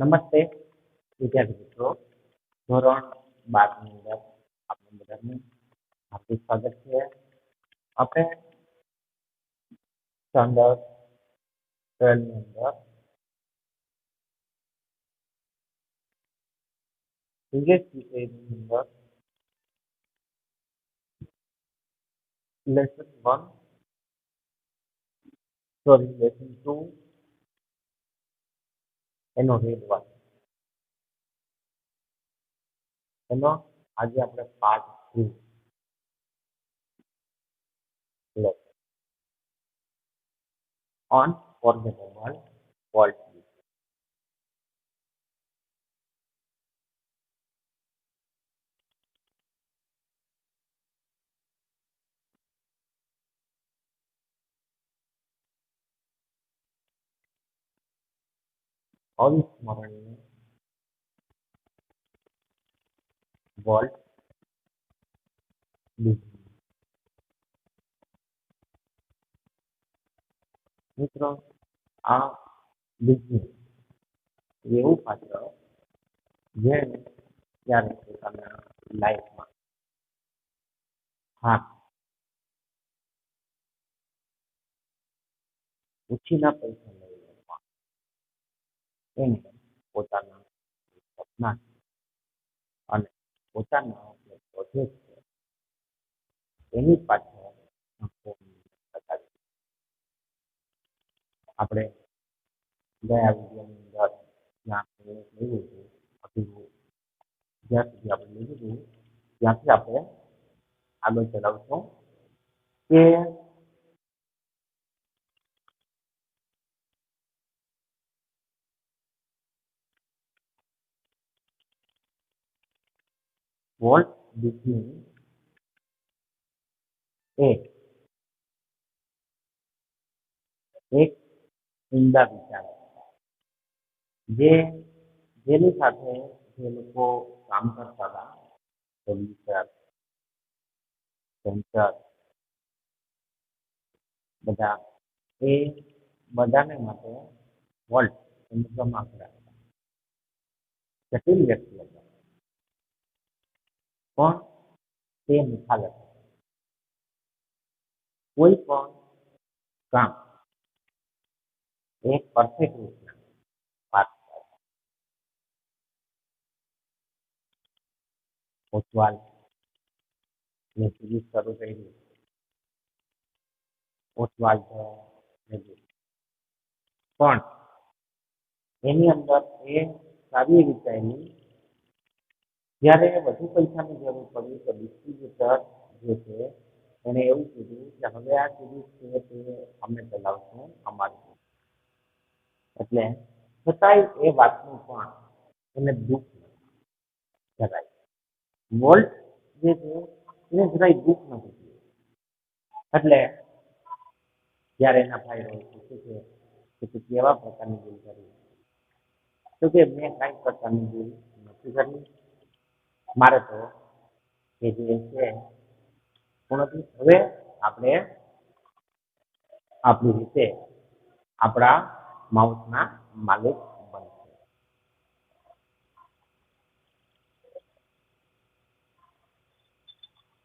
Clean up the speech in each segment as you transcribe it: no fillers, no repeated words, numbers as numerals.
નમસ્તે વિદ્યાર્થી મિત્રો, ધોરણ 12 ની અંદર આપનું બધાનું હાર્દિક સ્વાગત છે. આપણે સ્ટાન્ડર્ડ 12 ની અંદર ઇંગ્લિશ વિષયની અંદર લેસન 2 એનો રીડ 1 એનો આજે આપણે પાર્ટ 3 લેસન ઓન ફોર્મેટેબલ વર્ડ. અવિસ્મરણીય વર્ડ બિઝનેસ. મિત્રો, આ બિઝનેસ એવું પાત્ર જેને ત્યારે પોતાના લાઈફમાં હા ઉછીના પૈસા મેળવવા એને પોતાના સપના અને પોતાના પ્રોજેક્ટ છે એની પાછળ આપણે ગયા વિડીયોની અંદર જ્યાં લીધું હતું જ્યાં સુધી આપણે લીધું હતું ત્યાંથી આપણે આગળ ચલાવશું કે વોલ્ટ ડિઝની એક ઉમદા વિચાર જેની સાથે જે લોકો કામ કરતા હતા, પ્રોડ્યુસર, સેન્સર, બધા એ બધાને માટે વોલ્ટ મતલબ આંકડા જટિલ વ્યક્તિ હતા પણ તે નિખાલસ હતા. કોઈ પણ કામ એક પરફેક્ટ રીતના વાત કરતા. ઓસવાલ ને સિરીઝ શરૂ કરી. ઓસવાલ પણ એની અંદર એ સારી વિચારેલી જ્યારે વધુ પૈસાની જરૂર પડી તો ડિસ્ટ્રીબ્યુટર જે છે એને એવું કીધું કે હવે આ સિરીઝ છે તે અમે ચલાવશું અમારું. એટલે છતાંય એ વાતનું પણ એને દુઃખ જરાય વોલ્ટ જે છે એને જરાય દુઃખ નથી થયું. એટલે જ્યારે એના ભાઈ રોય પૂછે છે કે તું કેવા પ્રકારની ભૂલ કરી, તો કે મેં કાંઈ પ્રકારની ભૂલ નથી કરી, મારે તો એ જે છે પૂર્ણથી હવે આપણે આપણી રીતે આપણા માઉસના માલિક બનશે.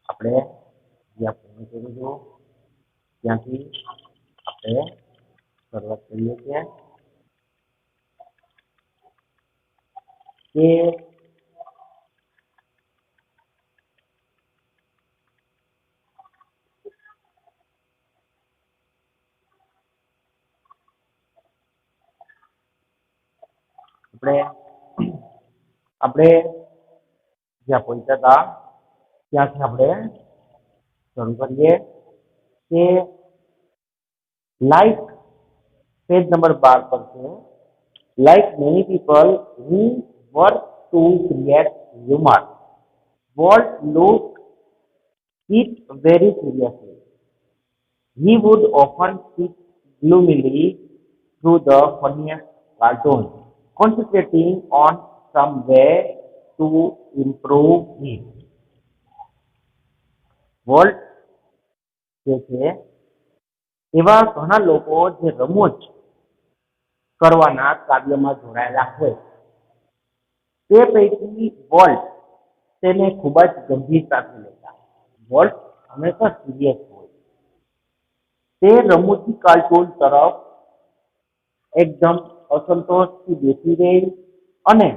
આપણે જ્યાં પૂર્ણ કરીશું ત્યાંથી આપણે શરૂઆત કરીએ છીએ કે આપણે જ્યાં પહોંચ્યા હતા ત્યાંથી આપણે શરૂ કરીએ કે લાઈક પેજ નંબર 12 પર છે. Like many people who work to create humor, Walt looked it very seriously. He would often sit gloomily through the funniest cartoons, concentrating on some way to improve it. Volt જે છે એવા ઘણા લોકો જે રમૂજ કરવાના કાર્યમાં જોડાયેલા હોય તે પૈકી વોલ્ટ તેને ખૂબ જ ગંભીરતાથી લેતા. વોલ્ટ હંમેશા સિરિયસ હોય. તે રમૂજી કાર્ટૂન તરફ એકદમ અસંતોષથી બેસી રહી અને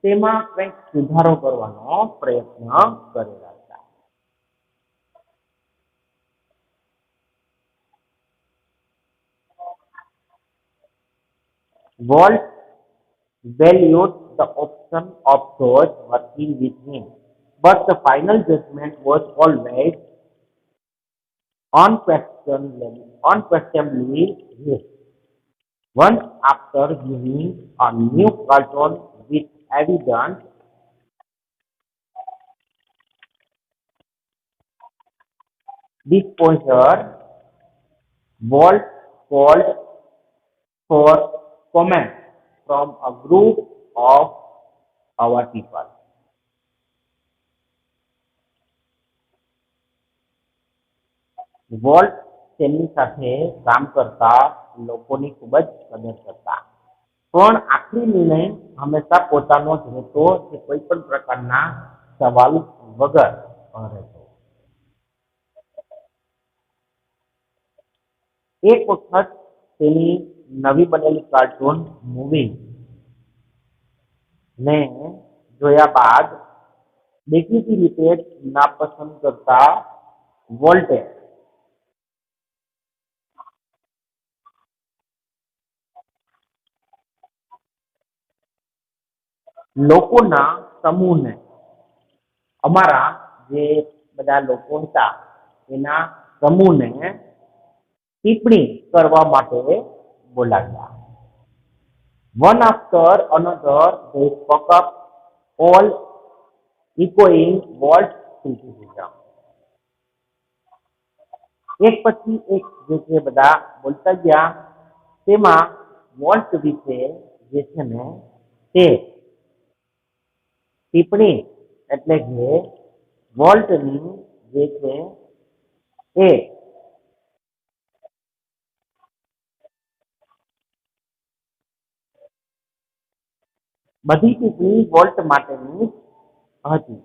તેમાં કંઈક સુધારો કરવાનો પ્રયત્ન કરેલા હતા. Volt valued the option of those working with him, but the final judgment was always unquestionably his. Once after viewing a new cartoon with evident displeasure, Walt called for comment from a group of our people. Volt તેમની સાથે કામ કરતા લોકોની ખૂબ જ કદર કરતા, પણ આખરી નિર્ણય હંમેશા પોતાનો જ રહેતો, કે કોઈ પણ પ્રકારના સવાલ વગર રહેતો. એક વખત તેની નવી બનેલી કાર્ટૂન મૂવી ને જોયા બાદ દેખીતી રીતે નાપસંદ કરતા વોલ્ટે લોકોના સમૂહને, અમારા જે બધા લોકો હતા એના સમૂહને ટિપ્પણી કરવા માટે બોલાવ્યા. One after another they spoke up, all echoing Walt's criticism. એક પછી એક જે બધા બોલતા ગયા તેમાં વોલ્ટ વિશે જે છે ને તે ટિપ્પણી એટલે કે વોલ્ટની જે છે એ બધી ટિપ્પણી વોલ્ટ માટેની હતી.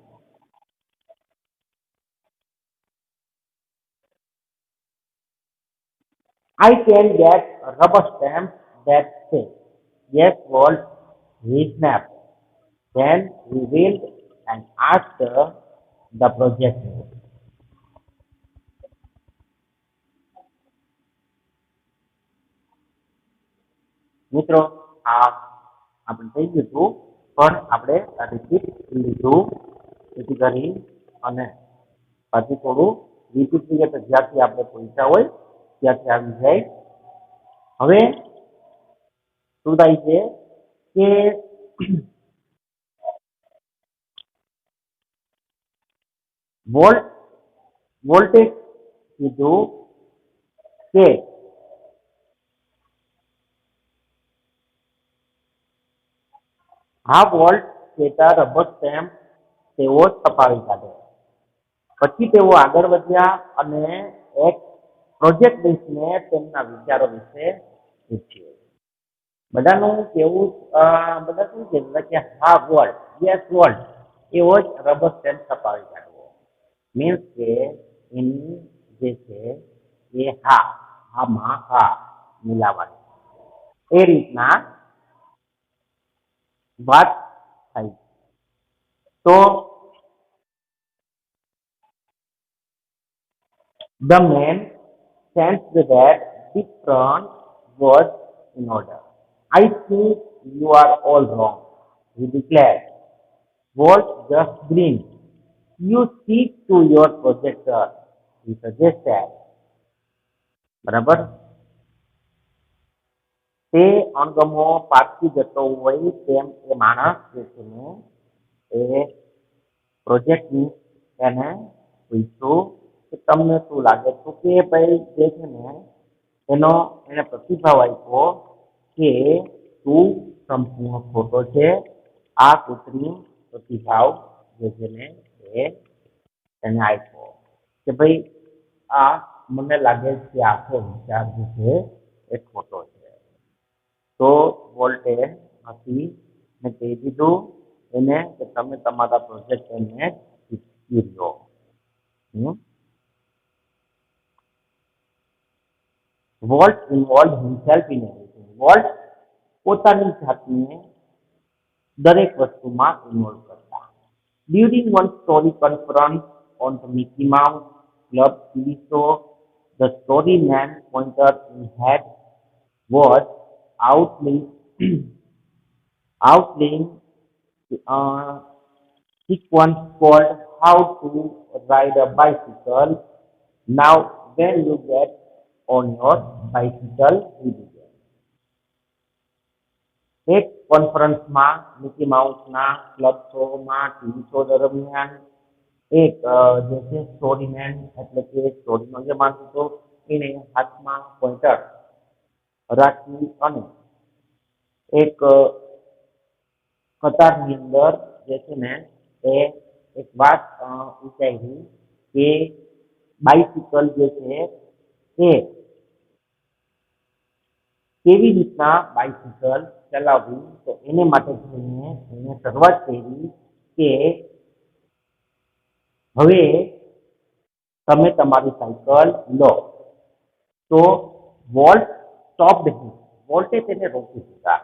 I can get rubber stamps that say, yes, Walt, he snapped. Then he wheeled and asked the project lead. મિત્રો આ આપણે થઈ ગયું હતું, પણ આપણે રિપીટ લીધું જેથી કરી અને પાછું થોડું રિપીટ કરીએ તો જ્યાંથી આપણે પહોંચ્યા હોય ત્યાંથી આવી જાય. હવે શું થાય છે કે વોલ્ટે કીધું કે હા વોલ્ટ તેના રબર સ્ટેમ્પ તેઓ છપાવી કાઢે. પછી તેઓ આગળ વધ્યા અને એક પ્રોજેક્ટ બેસને તેમના વિચારો વિશે પૂછ્યું. બધાનું કેવું બધા શું કહેતા કે હા વોલ્ટ, યસ વોલ્ટ, એવો જ રબર સ્ટેમ્પ છપાવી કાઢવો. મીન્સ કે એની જે છે એ હામાં હા મિલાવવાની એ રીતના વાત થાય. તો the man sensed that different was in order. I think you are all wrong, he declared. Walt just grinned. You speak to your projector, he suggested. બરાબર, તે અણગમો પાછી જતો હોય તેમ એ માણસ જે છે ને એ પ્રોજેક્ટની એને પૂછ્યું કે તમને શું લાગે છે કે ભાઈ જે છે ને એનો એને પ્રતિભાવ આપ્યો કે તું સંપૂર્ણ ખોટો છે. આ કૃત્રિમ પ્રતિભાવ જે છે ને એ એને આપ્યો કે ભાઈ આ મને લાગે છે કે આખો વિચાર જે છે એ ખોટો છે. તો વોલ્ટે હસીને કહી દીધું એને કે તમે તમારા પ્રોજેક્ટરને શીખી લો. Walt involve himself in everything. Walt પોતાની જાતને દરેક વસ્તુમાં ઇન્વોલ્વ કરતા. During one story conference on the Mickey Mouse Club TV show, the storyman pointer in head was outlining outlining sequence called How to Ride a Bicycle. Now, when you get on your bicycle, he began. એક કોન્ફરન્સમાં Mickey માઉસના club શોમાં TV show દરમિયાન એક જે છે સ્ટોરીમેન એટલે કે સ્ટોરીનો જે માણસ હતો એને હાથમાં પોઈન્ટર રાખી અને એક કતારની અંદર જે છે ને એ એક વાત વિચારી કે બાઇસિકલ જે છે એ કેવી રીતના બાઇસિકલ ચલાવવી. તો એને માટે થઈને એને શરૂઆત કરી કે હવે તમે તમારી સાયકલ લો. તો વોલ્ટ સ્ટોપ્ડ હિમ. વોલ્ટે તેને રોકી દીધા.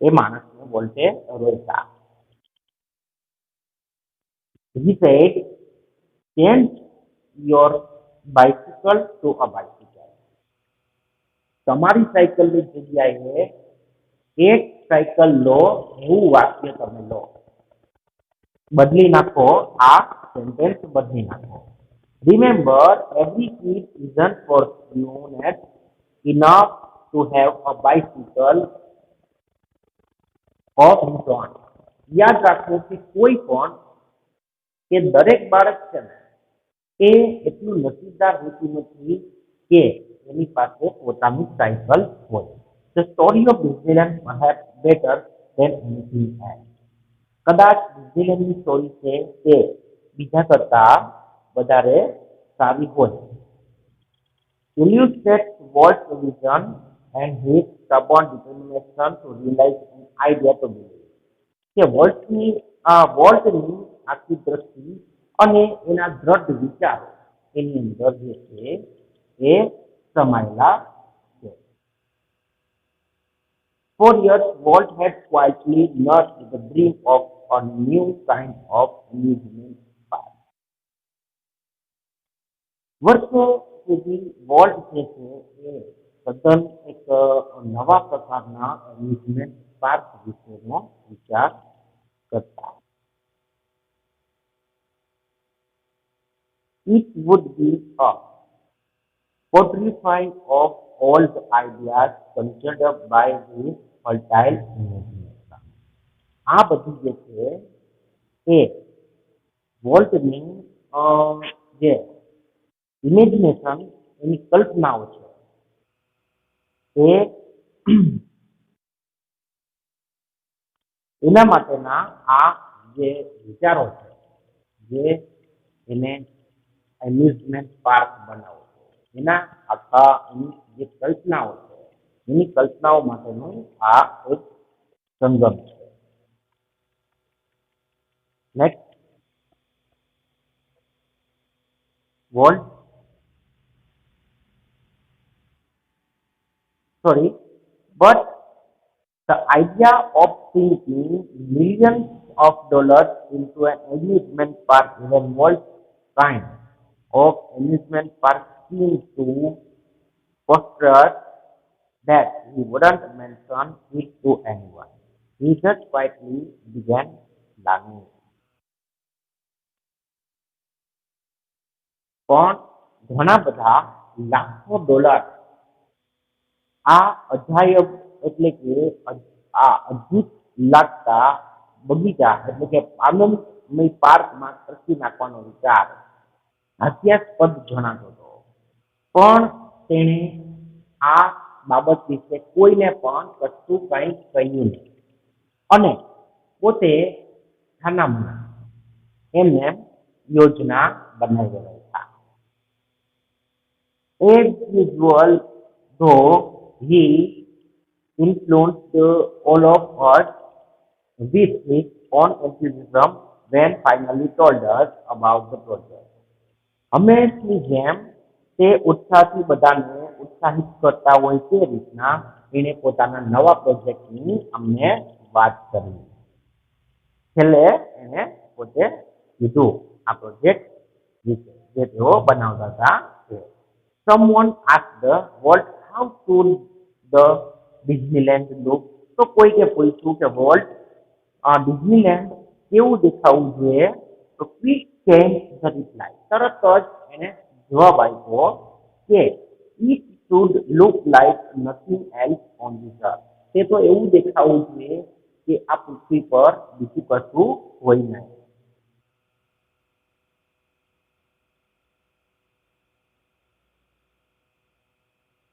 એ માણસને વોલ્ટે રોક્યા. He said, change your bicycle to a bicycle. તમારી સાયકલની જગ્યાએ એક સાયકલ લો એવું વાક્ય તમે લો. બદલી નાખો, આ સેન્ટેન્સ બદલી નાખો. Remember, every kid isn't fortunate enough to have a bicycle of his own. યાદ રાખો કે કોઈ પણ કે દરેક બાળક છે ને એ એટલું નસીબદાર હોતું નથી કે એની પાસે પોતાની સાયકલ હોય. The story of Disneyland perhaps better than anything else. કદાચ ડિઝનીલેન્ડની સ્ટોરી છે એ બીજા કરતા વધારે સારી હોય. Illustrates Walt's vision and his stubborn determination to realize an idea to believe. કે વોલ્ટની આખી દ્રષ્ટિ અને એના દ્રઢ વિચારો એની અંદર જે છે એ સમાયેલા છે. For years, Walt had quietly nursed the dream of a new kind of amusement park. વર્ષો સુધી વોલ્ટ જે છે એ તદ્દન એક નવા પ્રકારના એમ્યુઝમેન્ટ પાર્ક વિશેનો વિચાર કરતા. It would be a portrait of all the ideas considered by his fertile imagination. આ બધી જે છે એ વોલ્ટની જે ઇમેજિનેશન એની કલ્પનાઓ છે એ એના માટેના આ જે વિચારો છે જે એને એમ્યુઝમેન્ટ પાર્ક બનાવો એના આખા એની જે કલ્પનાઓ છે એની કલ્પનાઓ માટેનું આ એક સંગમ છે. Next, volt but the idea of sinking millions of dollars into an amusement park, even Walt's kind of amusement park, seemed to posture that he wouldn't mention it to anyone. He just quietly began laughing. પણ ઘણા બધા લાખો dollar આ અજાયબ એટલે કે આ અદ્ભુત લાગતા બગીચા એટલે કે આનંદમય પાર્કમાં ખર્ચી નાખવાનો વિચાર હાસ્યાસ્પદ જણાતો હતો. પણ તેણે આ બાબત વિશે કોઈને પણ કશું કંઈ કહ્યું નહીં અને પોતે છાનામાના એમને યોજના બનાવી રહ્યા. As usual, though he influenced all of us with his own enthusiasm when finally told us about the project. હંમેશની જેમ તે ઉત્સાહથી બધાને ઉત્સાહિત કરતા હોય તે રીતના એણે પોતાના નવા પ્રોજેક્ટની અમને વાત કરી. છેલ્લે એને પોતે કીધું આ પ્રોજેક્ટ વિશે જે તેઓ બનાવતા હતા તે. Someone asked Walt how should the Disneyland look? તો કોઈકે પૂછ્યું કે વોલ્ટ ડિઝનીલેન્ડ કેવું દેખાવું જોઈએ? તો ક્વિક ચેન્જ ધ રિપ્લાય, તરત જ એને જવાબ આપ્યો કે it should look like nothing else on this અર્થ. તે તો એવું દેખાવું જોઈએ કે આ પૃથ્વી પર બીજું કશું હોય નહીં.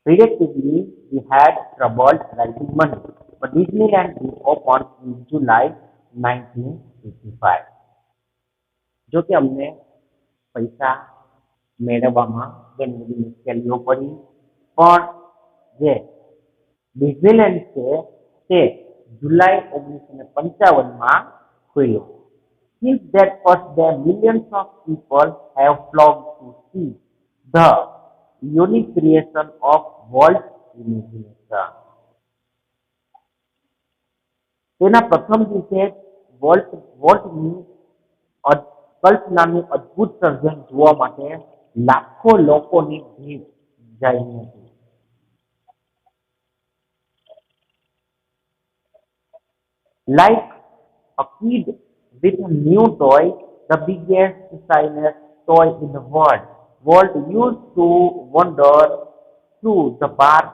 Predictably, we had trouble raising money, but Disneyland opened in July 1985. જો કે અમને પૈસા મેળવવામાં ઘણી બધી મુશ્કેલીઓ પડી, પણ જે ડિઝનીલેન્ડ છે તે જુલાઈ 1955માં ખુલ્યો. Since that first day, millions of people have flocked to see the unique creation of Walt imagination. તેના પ્રથમ દિવસે વોલ્ટની કલ્પનાનું અદ્ભુત સર્જન જોવા માટે લાખો લોકોની ભીડ જઈ હતી. Like a kid with a new toy, the biggest, shiniest toy in the world, Walt used to wander through the park,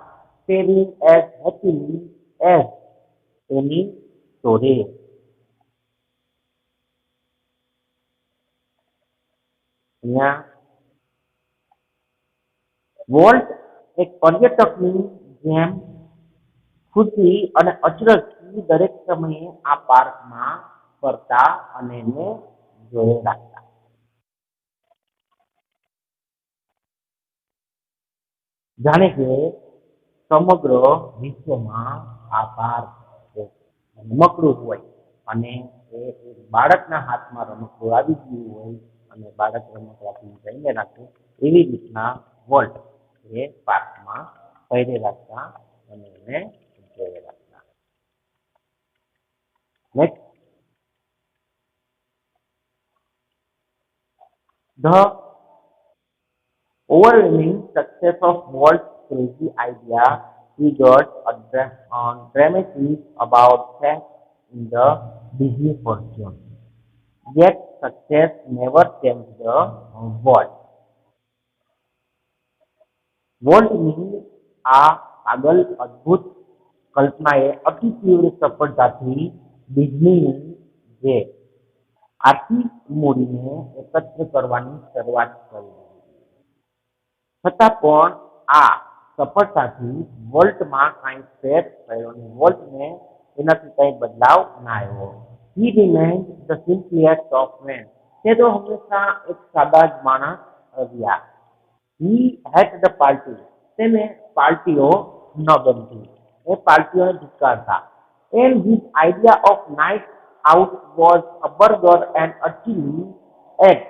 staring as happily as any story. અહીંયા વોલ્ટ એક પર્યટકની જેમ ખુશી અને અચરજથી દરેક સમયે આ પાર્કમાં ફરતા અને એને જોઈ રાખતા. જાણે કે સમગ્ર વિશ્વમાં આ પાર્ક રમકડું હોય અને એ એક બાળકના હાથમાં રમકડું આવી ગયું હોય અને બાળક રમકડાથી જઈને રાખે એવી રીતના વોલ્ટ એ પાર્કમાં ફરી રાખતા અને એને જોઈ રાખતા. Next, the overwhelming success of Walt's crazy idea triggered a dramatic about change in the Disney fortune. Yet success never changed the Walt. વોલ્ટની આ પાગલ અદ્ભુત કલ્પનાએ અતિ તીવ્ર સફળતાથી ડિઝનીની જે આર્થિક મૂડીને એકત્ર કરવાની શરૂઆત કરી. છતાં પણ આ સફળતાથી વોલ્ટમાં કાંઈ ફેર થયો નહીં. વોલ્ટને એનાથી કંઈ બદલાવ ના આવ્યો. He remained the simplest of men. તે તો હંમેશા એક સાદા જ માણસ રહ્યા. He had the party. તેને પાર્ટીઓ ન ગમતી. એ પાર્ટીઓને ધિક્કારતા. And his idea of night out was a burger and a chili at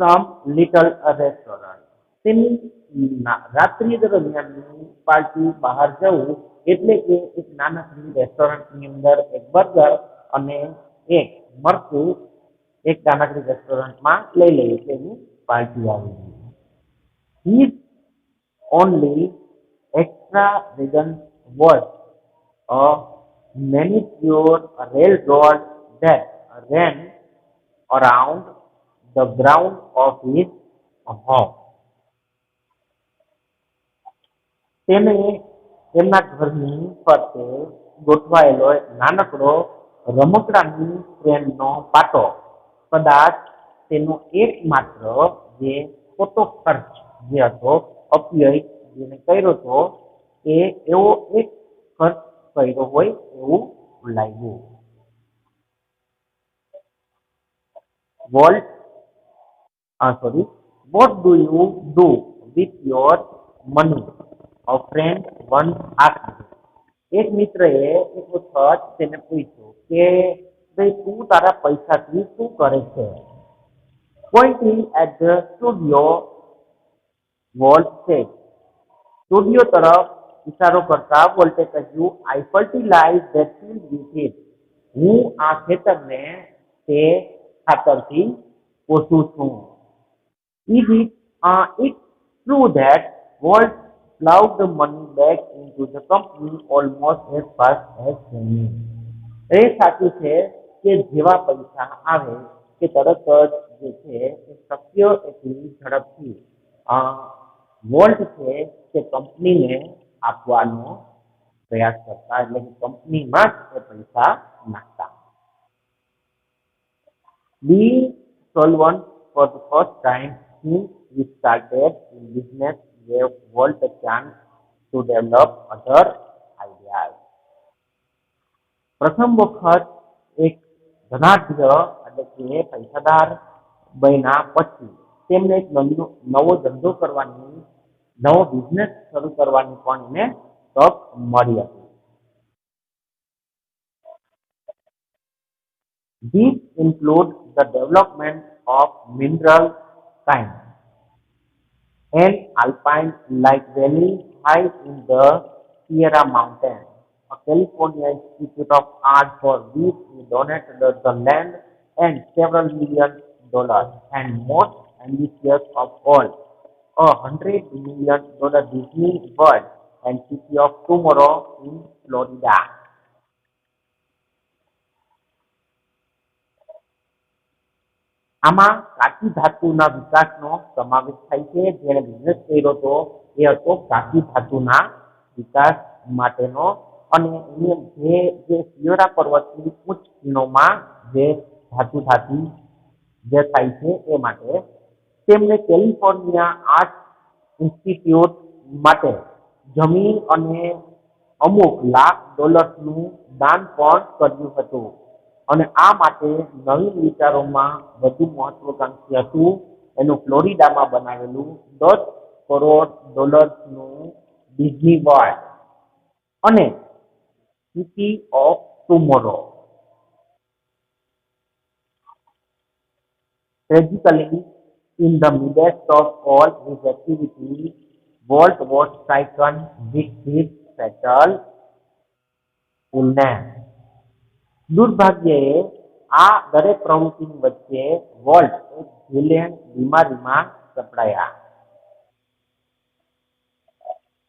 some little restaurant. તેની રાત્રિ દરમિયાનની પાર્ટી બહાર જવું એટલે કે એક નાનકડી રેસ્ટોરન્ટની અંદર એક બર્ગર અને એક મરચું એક નાનકડી રેસ્ટોરન્ટમાં લઈ લઈએ એટલે એની પાર્ટી આવી ગઈ. His only extravagance was a miniature railroad that ran around the ground of his home. તેને તેમના ઘરની ફરતે ગોઠવાયેલો નાનકડો રમકડાની ટ્રેનનો પાટો કદાચ તેનો એકમાત્ર જે ખોટો ખર્ચ જે હતો અપવ્યય જેને કર્યો હતો એ એવો એક ખર્ચ કર્યો હોય એવું લાગ્યું. What do you do with your money? A friend once asked. એક મિત્રએ એક વખત તેને પૂછ્યું કે ભાઈ તું તારા પૈસાથી શું કરે છે? Pointing at the studio, Walt said. Studio તરફ ઇશારો કરતા વોલ્ટે કહ્યું, I fertilize that field with it. હું આ ખેતરને તે ખાતરથી પોષું છું. It's true that Walt plowed the money back into the company almost as fast as came in. એ સાચું છે કે જેવા પૈસા આવે કે તરત જ જે છે એ શક્ય એટલી ઝડપથી વોલ્ટ છે તે કંપનીને આપવાનો પ્રયાસ કરતા, એટલે કે કંપનીમાં જ એ પૈસા નાખતા. Being solvent for the first time since he started in business gave Walt a chance to develop other ideas. પ્રથમ વખત એક ધનાઢ્ય એટલે કે પૈસાદાર બન્યા પછી તેમને એક નવો ધંધો કરવાની, નવો બિઝનેસ શરૂ કરવાની પણ એને તક મળી હતી. These include the development of mineral kind and alpine light valley high in the Sierra Mountains. A California Institute of Art for which he donated the land and several $1 million, and most ambitious of all, $100 million Disney World and City of Tomorrow in Florida. આમાં કાચી ધાતુના વિકાસનો સમાવેશ થાય છે. જેણે business કર્યો હતો એ હતો કાચી ધાતુના વિકાસ માટેનો, અને એને જે સિયોરા પર્વતની ઉચ્ચ ખીણોમાં જે ધાતુ જે થાય છે એ માટે તેમણે કેલિફોર્નિયા આર્ટ ઇન્સ્ટિટ્યૂટ માટે જમીન અને અમુક લાખ ડોલર્સનું દાન પણ કર્યું હતું. અને આ માટે નવીન વિચારોમાં વધુ મહત્વકાંક્ષી હતું એનું ફ્લોરિડામાં બનાવેલું $10 કરોડનું ડિઝની વર્લ્ડ અને city of tomorrow. Tragically, in the midst of all his activity, Walt was stricken with his fatal illness. દુર્ભાગ્યે આ દરેક પ્રવૃત્તિની વચ્ચે વોલ્ટ એક વિલેન બીમારીમાં સપડાયા.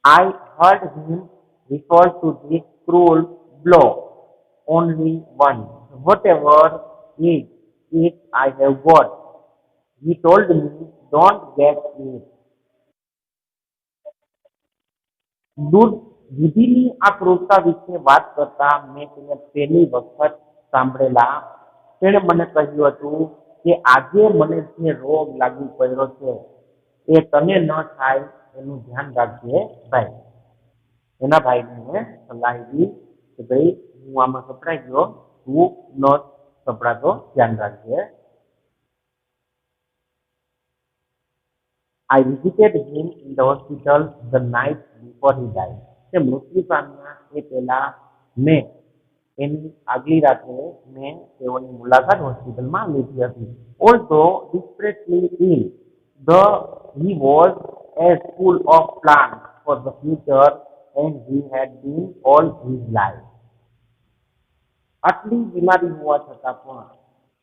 I heard him refer to this cruel blow only once. Whatever it I have got. He told me, don't get it. વિધિની આ ક્રૂરતા વિશે વાત કરતા મેં તેને પહેલી વખત સાંભળેલા. તેણે મને કહ્યું હતું કે આજે મને જે રોગ લાગુ પડ્યો છે એ તને ન થાય એનું ધ્યાન રાખજે ભાઈ. એના ભાઈને સલાહ આપી કે ભાઈ હું આમાં સપડાઈ ગયો, તું ન સપડાતો, ધ્યાન રાખજે. I visited him in the hospital the night before he died. તે મૃત્યુ પામ્યા એ પહેલા મેં એની આગલી રાત્રે મેં તેઓની મુલાકાત હોસ્પિટલમાં લીધી હતી. Although desperately ill, he was as full of plans for the future as he had been all his life. આટલી બીમારી હોવા છતાં પણ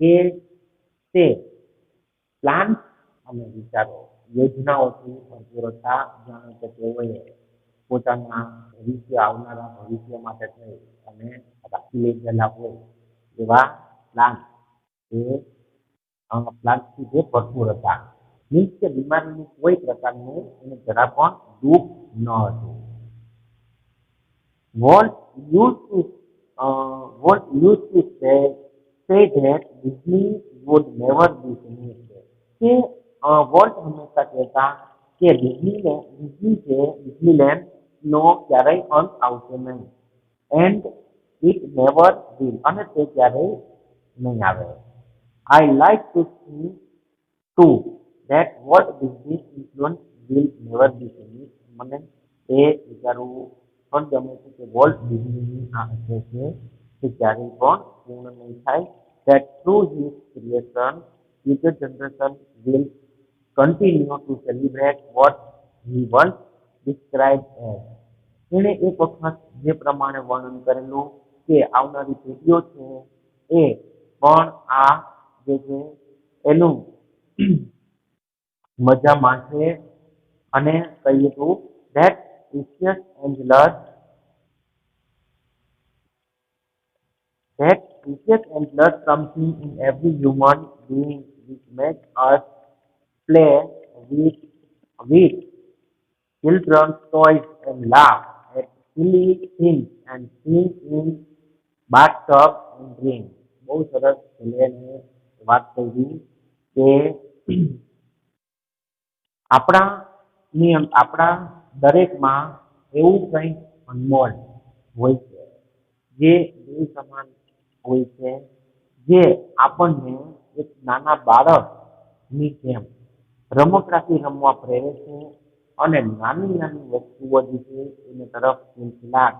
કે તે પ્લાન અને વિચારો યોજનાઓથી ભરપૂર હતા. જાણે કે તેઓએ પોતાના આવનારા ભવિષ્ય માટે થઈ અને રાખી લઈ ગયેલા હોય એવા પ્લાન્ટથી તે ભરપૂર હતા. મીન્સ કે બીમારીનું કોઈ પ્રકારનું એને જરા પણ દુઃખ ન હતું. Walt used to say that Disney would never be finished. કે વોલ્ટ હંમેશા કહેતા કે ડિઝનીલેન્ડ નો ક્યારેય અંત આવશે નહીં, એન્ડ ઇટ નેવર વિલ, અને તે ક્યારેય નહીં આવે. I like to think too that Walt Disney's influence will never be finished. મને એ વિચારવું પણ ગમે છે કે વોલ્ટ ડિઝનીની આ અસર છે તે ક્યારેય પણ પૂર્ણ નહીં થાય. That through his creation, future generation will continue to celebrate what he once described as. એણે એક વખત જે પ્રમાણે વર્ણન કરેલું કે આવનારી પેઢીઓ છે એ પણ આ જે છે એનું મજા માણશે અને કહીએ તો that precious angelus that precious angelus something in every human being which makes us play with children's toys and laugh at silly things and sing in bathtub and drink. બહુ સરસ છેલ્લે વાત કરી કે આપણા દરેકમાં એવું કંઈક અનમોલ હોય છે જે દેવ સમાન હોય છે જે આપણને એક નાના બાળકની જેમ રમકડાથી રમવા પ્રેરે છે અને નાની નાની વસ્તુઓ જે છે એની તરફ ખિલખિલાટ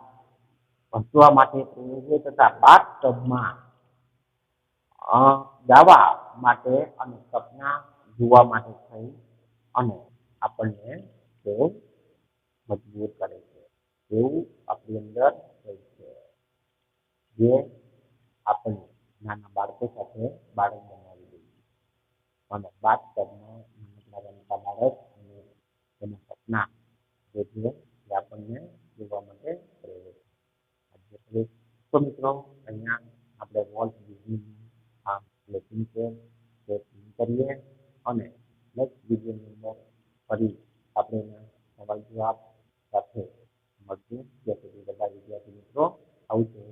હસવા માટે પ્રેરે છે તથા બાથટબમાં ગાવા માટે અને સપના જોવા માટે થઈ અને આપણને તે મજબૂર કરે છે એવું આપણી અંદર હોય છે જે આપણને નાના બાળકો સાથે બાળક બનાવી દઈએ અને બાથટબમાં નાનકડા રમતા બાળક અને તેના સપના જે છે એ આપણને જોવા માટે પ્રેરે છે. તો મિત્રો અહીંયા આપણે વોલ્ટ ડિઝનીનું આ લેસન છે તે કરીએ અને નેક્સ્ટ વિડીયોની અંદર ફરી આપણે એના સવાલ જવાબ સાથે મળશું ત્યાં સુધી બધા વિદ્યાર્થી મિત્રો આવશે.